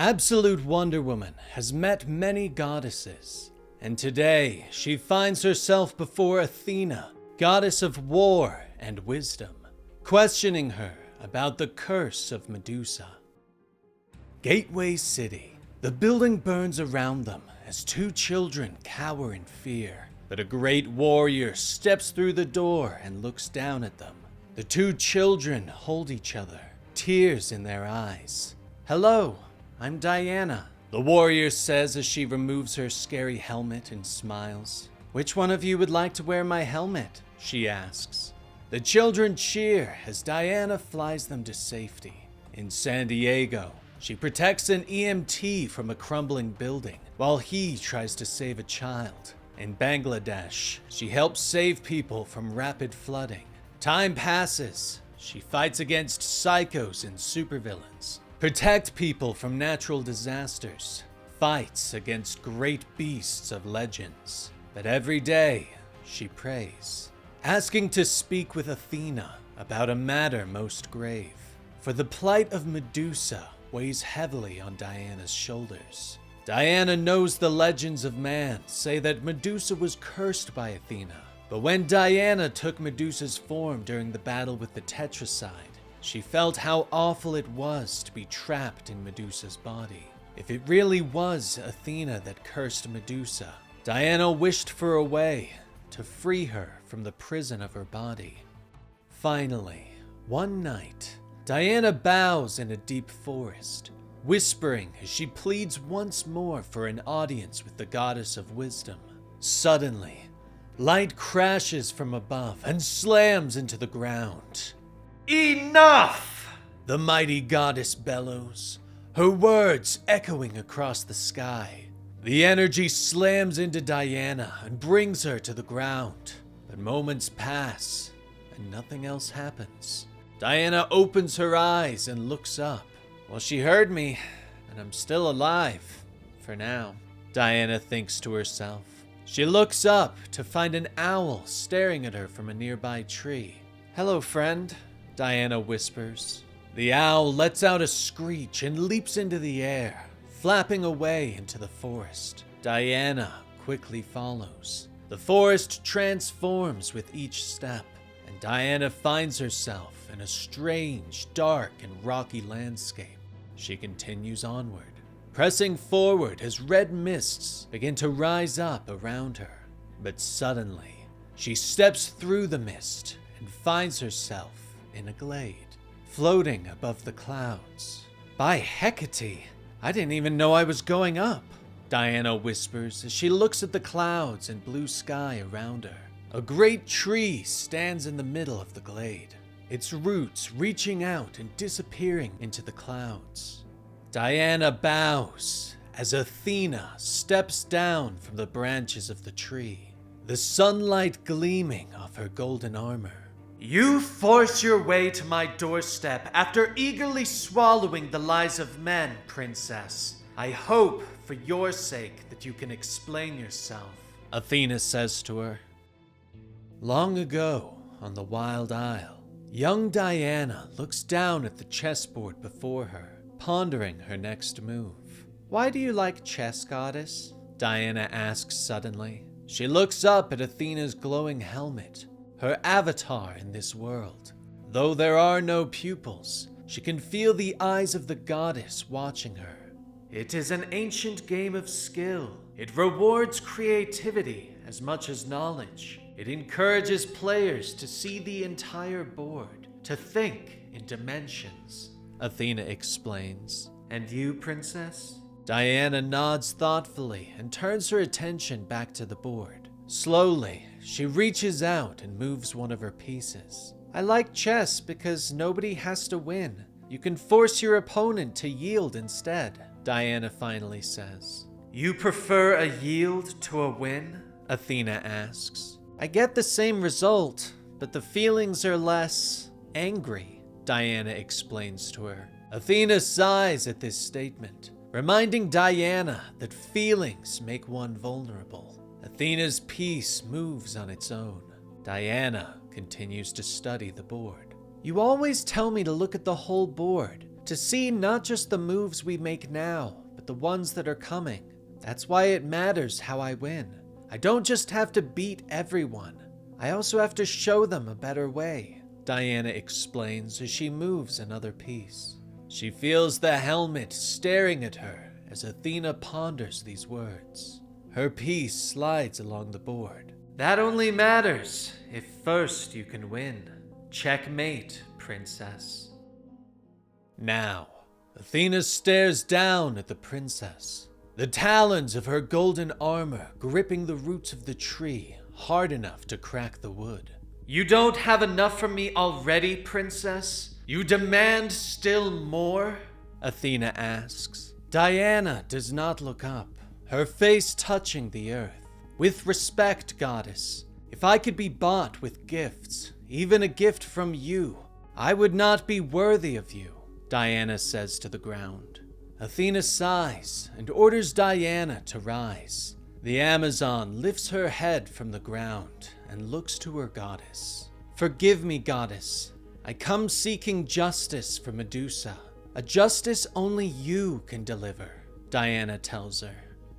Absolute Wonder Woman has met many goddesses, and today she finds herself before Athena, goddess of war and wisdom, questioning her about the curse of Medusa. Gateway City. The building burns around them as two children cower in fear, but a great warrior steps through the door and looks down at them. The two children hold each other, tears in their eyes. "Hello, I'm Diana," the warrior says as she removes her scary helmet and smiles. "Which one of you would like to wear my helmet?" she asks. The children cheer as Diana flies them to safety. In San Diego, she protects an EMT from a crumbling building while he tries to save a child. In Bangladesh, she helps save people from rapid flooding. Time passes. She fights against psychos and supervillains, protect people from natural disasters, fights against great beasts of legends. But every day, she prays, asking to speak with Athena about a matter most grave. For the plight of Medusa weighs heavily on Diana's shoulders. Diana knows the legends of man say that Medusa was cursed by Athena. But when Diana took Medusa's form during the battle with the Tetracide, she felt how awful it was to be trapped in Medusa's body. If it really was Athena that cursed Medusa, Diana wished for a way to free her from the prison of her body. Finally, one night, Diana bows in a deep forest, whispering as she pleads once more for an audience with the goddess of wisdom. Suddenly, light crashes from above and slams into the ground. "Enough!" the mighty goddess bellows, her words echoing across the sky. The energy slams into Diana and brings her to the ground. But moments pass and nothing else happens. Diana opens her eyes and looks up. "Well, she heard me, and I'm still alive, for now," Diana thinks to herself. She looks up to find an owl staring at her from a nearby tree. "Hello, friend," Diana whispers. The owl lets out a screech and leaps into the air, flapping away into the forest. Diana quickly follows. The forest transforms with each step, and Diana finds herself in a strange, dark, and rocky landscape. She continues onward, pressing forward as red mists begin to rise up around her. But suddenly, she steps through the mist and finds herself in a glade, floating above the clouds. "By Hecate, I didn't even know I was going up," Diana whispers as she looks at the clouds and blue sky around her. A great tree stands in the middle of the glade, its roots reaching out and disappearing into the clouds. Diana bows as Athena steps down from the branches of the tree, the sunlight gleaming off her golden armor. "You force your way to my doorstep after eagerly swallowing the lies of men, princess. I hope, for your sake, that you can explain yourself," Athena says to her. Long ago, on the Wild Isle, young Diana looks down at the chessboard before her, pondering her next move. "Why do you like chess, goddess?" Diana asks suddenly. She looks up at Athena's glowing helmet, her avatar in this world. Though there are no pupils, she can feel the eyes of the goddess watching her. "It is an ancient game of skill. It rewards creativity as much as knowledge. It encourages players to see the entire board, to think in dimensions," Athena explains. "And you, princess?" Diana nods thoughtfully and turns her attention back to the board. Slowly, she reaches out and moves one of her pieces. "I like chess because nobody has to win. You can force your opponent to yield instead," Diana finally says. "You prefer a yield to a win?" Athena asks. "I get the same result, but the feelings are less angry," Diana explains to her. Athena sighs at this statement, reminding Diana that feelings make one vulnerable. Athena's piece moves on its own. Diana continues to study the board. "You always tell me to look at the whole board, To see not just the moves we make now, but the ones that are coming. That's why it matters how I win. I don't just have to beat everyone. I also have to show them a better way, Diana explains as she moves another piece. She feels the helmet staring at her as Athena ponders these words. Her piece slides along the board. That only matters if first you can win. Checkmate, princess. Now, Athena stares down at the princess, the talons of her golden armor gripping the roots of the tree hard enough to crack the wood. You don't have enough from me already, princess? You demand still more? Athena asks. Diana does not look up, her face touching the earth. With respect, goddess, if I could be bought with gifts, even a gift from you, I would not be worthy of you, Diana says to the ground. Athena sighs and orders Diana to rise. The Amazon lifts her head from the ground and looks to her goddess. Forgive me, goddess. I come seeking justice for Medusa. A justice only you can deliver, Diana tells her.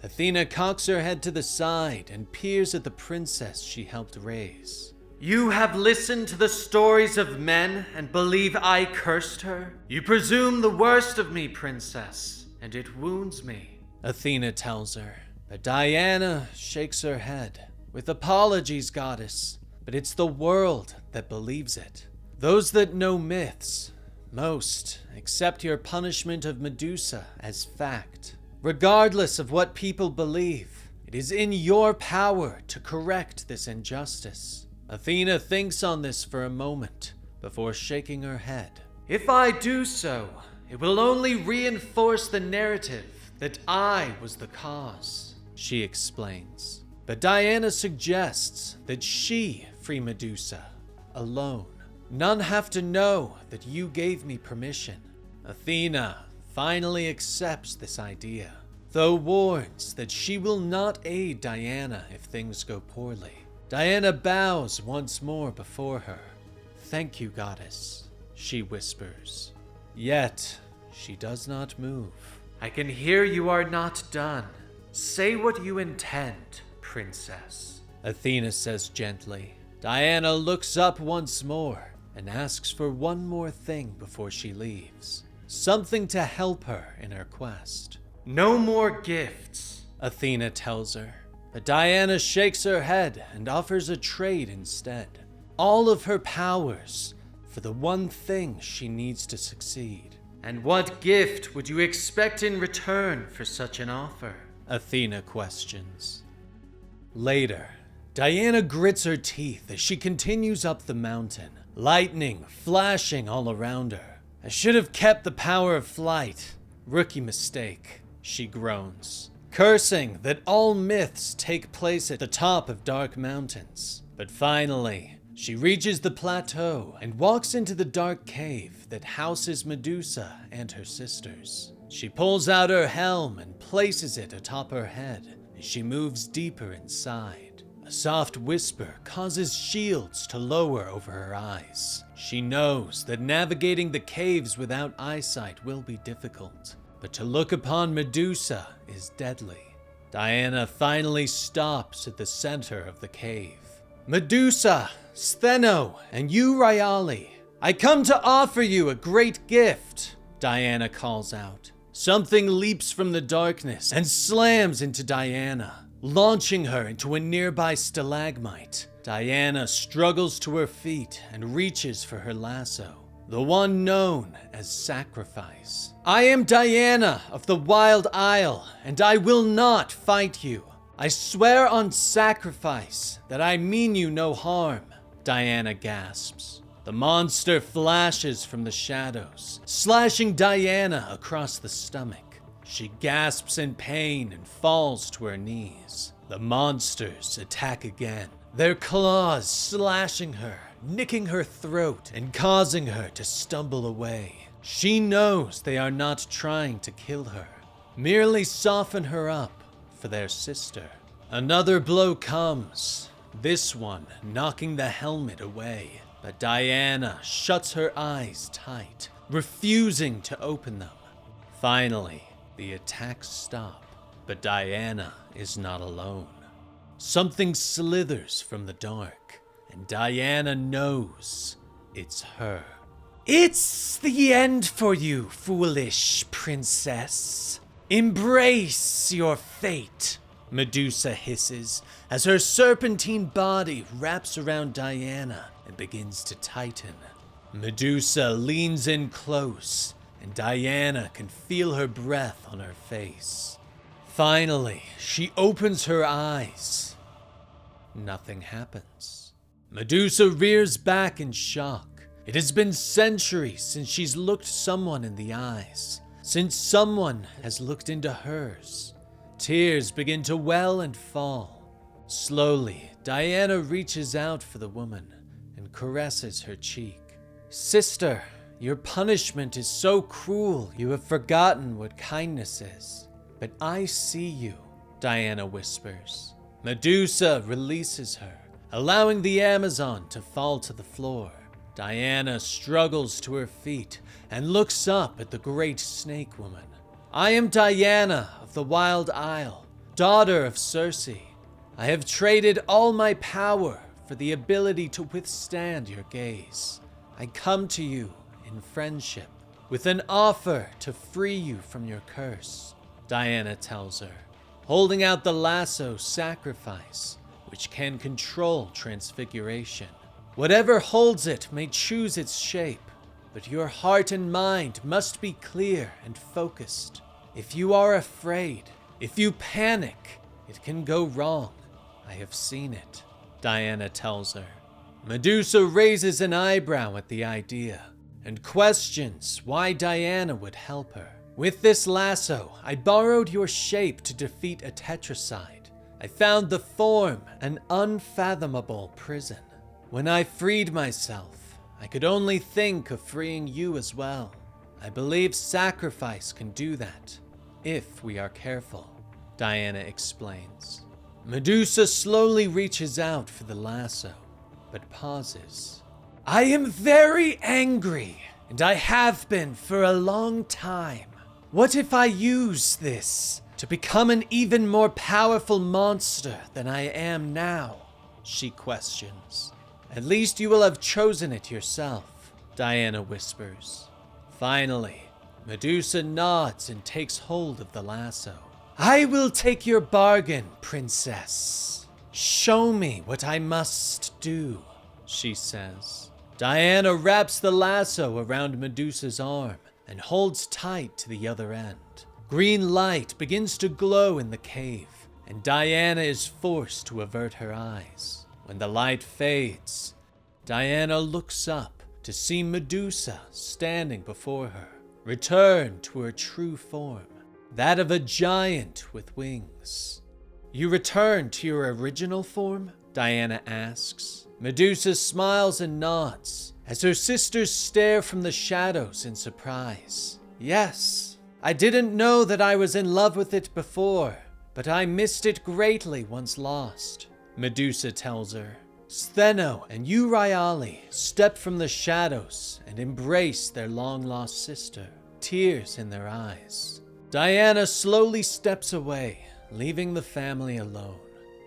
Athena cocks her head to the side and peers at the princess she helped raise. You have listened to the stories of men and believe I cursed her? You presume the worst of me, princess, and it wounds me, Athena tells her. But Diana shakes her head. With apologies, goddess, but it's the world that believes it. Those that know myths, most accept your punishment of Medusa as fact. Regardless of what people believe, it is in your power to correct this injustice. Athena thinks on this for a moment before shaking her head. If I do so, it will only reinforce the narrative that I was the cause, she explains. But Diana suggests that she free Medusa alone. None have to know that you gave me permission. Athena finally accepts this idea, though warns that she will not aid Diana if things go poorly. Diana bows once more before her. Thank you, goddess, she whispers. Yet, she does not move. I can hear you are not done. Say what you intend, princess, Athena says gently. Diana looks up once more and asks for one more thing before she leaves. Something to help her in her quest. No more gifts, Athena tells her. But Diana shakes her head and offers a trade instead. All of her powers for the one thing she needs to succeed. And what gift would you expect in return for such an offer? Athena questions. Later, Diana grits her teeth as she continues up the mountain, lightning flashing all around her. I should have kept the power of flight. Rookie mistake, she groans, cursing that all myths take place at the top of dark mountains. But finally, she reaches the plateau and walks into the dark cave that houses Medusa and her sisters. She pulls out her helm and places it atop her head as she moves deeper inside. A soft whisper causes shields to lower over her eyes. She knows that navigating the caves without eyesight will be difficult, but to look upon Medusa is deadly. Diana finally stops at the center of the cave. Medusa, Stheno, and you, Rayali, I come to offer you a great gift, Diana calls out. Something leaps from the darkness and slams into Diana, launching her into a nearby stalagmite. Diana struggles to her feet and reaches for her lasso, the one known as sacrifice. I am Diana of the Wild Isle, and I will not fight you. I swear on sacrifice that I mean you no harm, Diana gasps. The monster flashes from the shadows, slashing Diana across the stomach. She gasps in pain and falls to her knees. The monsters attack again, their claws slashing her, nicking her throat, and causing her to stumble away. She knows they are not trying to kill her, merely soften her up for their sister. Another blow comes, this one knocking the helmet away. But Diana shuts her eyes tight, refusing to open them. Finally, the attacks stop, but Diana is not alone. Something slithers from the dark, and Diana knows it's her. "It's the end for you, foolish princess. Embrace your fate," Medusa hisses as her serpentine body wraps around Diana and begins to tighten. Medusa leans in close, and Diana can feel her breath on her face. Finally, she opens her eyes. Nothing happens. Medusa rears back in shock. It has been centuries since she's looked someone in the eyes, since someone has looked into hers. Tears begin to well and fall. Slowly, Diana reaches out for the woman and caresses her cheek. "Sister, your punishment is so cruel you have forgotten what kindness is. But I see you," Diana whispers. Medusa releases her, allowing the Amazon to fall to the floor. Diana struggles to her feet and looks up at the great snake woman. "I am Diana of the Wild Isle, daughter of Circe. I have traded all my power for the ability to withstand your gaze. I come to you in friendship, with an offer to free you from your curse," Diana tells her, holding out the lasso sacrifice, which can control transfiguration. "Whatever holds it may choose its shape, but your heart and mind must be clear and focused. If you are afraid, if you panic, it can go wrong. I have seen it," Diana tells her. Medusa raises an eyebrow at the idea and questions why Diana would help her. "With this lasso, I borrowed your shape to defeat a tetracide. I found the form an unfathomable prison. When I freed myself, I could only think of freeing you as well. I believe sacrifice can do that, if we are careful," Diana explains. Medusa slowly reaches out for the lasso, but pauses. "I am very angry, and I have been for a long time. What if I use this to become an even more powerful monster than I am now?" she questions. "At least you will have chosen it yourself," Diana whispers. Finally, Medusa nods and takes hold of the lasso. "I will take your bargain, princess. Show me what I must do," she says. Diana wraps the lasso around Medusa's arm and holds tight to the other end. Green light begins to glow in the cave, and Diana is forced to avert her eyes. When the light fades, Diana looks up to see Medusa standing before her, return to her true form, that of a giant with wings. "You return to your original form?" Diana asks. Medusa smiles and nods as her sisters stare from the shadows in surprise. "Yes, I didn't know that I was in love with it before, but I missed it greatly once lost," Medusa tells her. Stheno and Euryale step from the shadows and embrace their long-lost sister, tears in their eyes. Diana slowly steps away, leaving the family alone.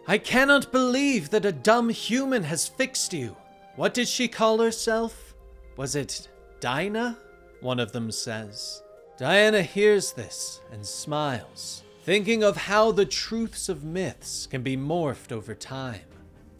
"I cannot believe that a dumb human has fixed you. What did she call herself? Was it Dinah?" one of them says. Diana hears this and smiles, thinking of how the truths of myths can be morphed over time.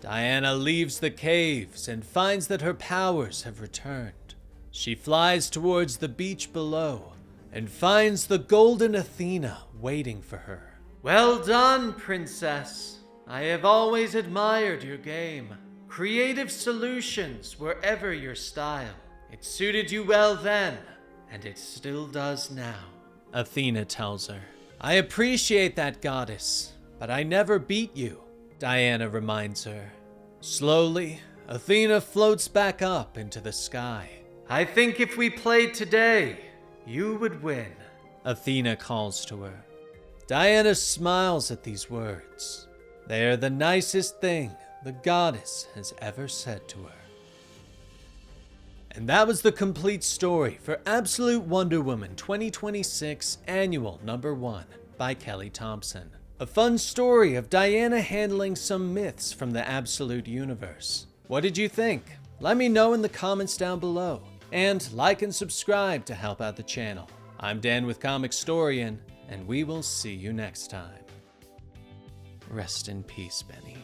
Diana leaves the caves and finds that her powers have returned. She flies towards the beach below and finds the golden Athena waiting for her. "Well done, princess. I have always admired your game. Creative solutions were ever your style. It suited you well then, and it still does now," Athena tells her. "I appreciate that, goddess, but I never beat you," Diana reminds her. Slowly, Athena floats back up into the sky. "I think if we played today, you would win," Athena calls to her. Diana smiles at these words. They are the nicest thing the goddess has ever said to her. And that was the complete story for Absolute Wonder Woman 2026 Annual #1 by Kelly Thompson. A fun story of Diana handling some myths from the Absolute Universe. What did you think? Let me know in the comments down below. And like and subscribe to help out the channel. I'm Dan with Comicstorian, and we will see you next time. Rest in peace, Benny.